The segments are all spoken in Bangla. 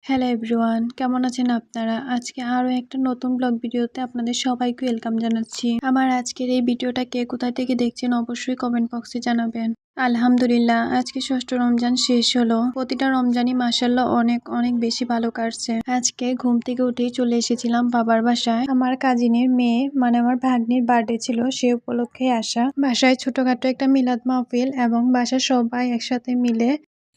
হ্যালো এভরিওয়ান, কেমন আছেন আপনারা? আজকে আরও একটা নতুন ব্লগ ভিডিওতে আপনাদের সবাইকে ওয়েলকাম জানাচ্ছি। আমার আজকের এই ভিডিওটা কে কোথা থেকে দেখছেন অবশ্যই কমেন্ট বক্সে জানাবেন। আলহামদুলিল্লাহ, আজকে ষষ্ঠ রমজান শেষ হলো। প্রতিটা রমজানই মাশাআল্লাহ অনেক অনেক বেশি ভালো কাটছে। আজকে ঘুম থেকে উঠেই চলে এসেছিলাম বাবার বাসায়। আমার কাজিনের মেয়ে মানে আমার ভাগ্নির বার্থডে ছিল, সে উপলক্ষে আসা। বাসায় ছোটখাটো একটা মিলাদ মাহফিল এবং বাসার সবাই একসাথে মিলে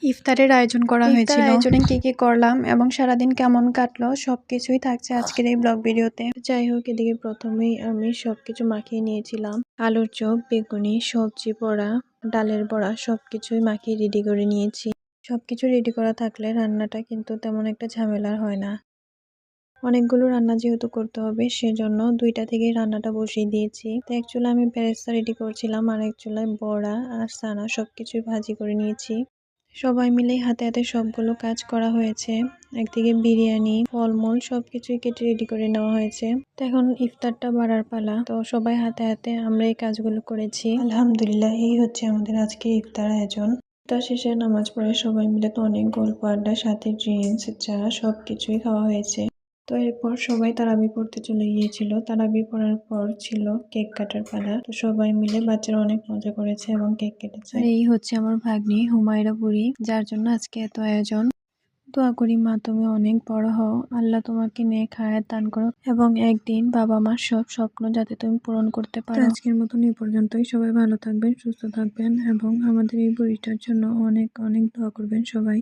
ইফতারের আয়োজন করা হয়েছিল। আয়োজনে কি কি করলাম এবং সারাদিন কেমন কাটলো সবকিছুই থাকছে আজকের এই ব্লগ ভিডিওতে। যাই হোক, এদিকে প্রথমেই আমি সবকিছু মাখিয়ে নিয়েছিলাম। আলুর চপ, বেগুনি, সবজি বড়া, ডালের বড়া সবকিছুই মাখিয়ে রেডি করে নিয়েছি। সবকিছু রেডি করা থাকলে রান্নাটা কিন্তু তেমন একটা ঝামেলার হয় না। অনেকগুলো রান্না যেহেতু করতে হবে সেজন্য দুইটা থেকেই রান্নাটা বসিয়ে দিয়েছি। তো এক চুলায় আমি বেরেস্তা রেডি করছিলাম আর এক চুলায় বড়া আর সানা সবকিছুই ভাজি করে নিয়েছি। সবাই মিলে হাতে হাতে সবগুলো কাজ করা হয়েছে। একদিকে বিরিয়ানি, ফলমূল সবকিছুই কেটে রেডি করে নেওয়া হয়েছে। তো এখন ইফতারটা বাড়ার পালা। তো সবাই হাতে হাতে আমরা এই কাজগুলো করেছি। আলহামদুলিল্লাহ, এই হচ্ছে আমাদের আজকে ইফতার আয়োজন। ইফতার শেষে নামাজ পড়ে সবাই মিলে তো অনেক গল্প আড্ডা, সাথে ড্রিঙ্কস, চা সবকিছুই খাওয়া হয়েছে। তো এরপর সবাই তারাবি পড়তে চলে গিয়েছিল। তারাবি পড়ার পর ছিল কেক কাটার পালা। তো সবাই মিলে বাচ্চারা অনেক মজা করেছে এবং কেক কেটেছে। আর এই হচ্ছে আমার ভাগ্নি হুমায়রা বুড়ি, যার জন্য আজকে এত আয়োজন। দোয়া করি মা তুমি অনেক বড় হও, আল্লাহ তোমাকে নেক হায়াত দান করো এবং একদিন বাবা মার সব স্বপ্ন যাতে তুমি পূরণ করতে পারো। আজকের মতন এই পর্যন্তই। সবাই ভালো থাকবেন, সুস্থ থাকবেন এবং আমাদের এই বুড়িটার জন্য অনেক অনেক দোয়া করবেন সবাই।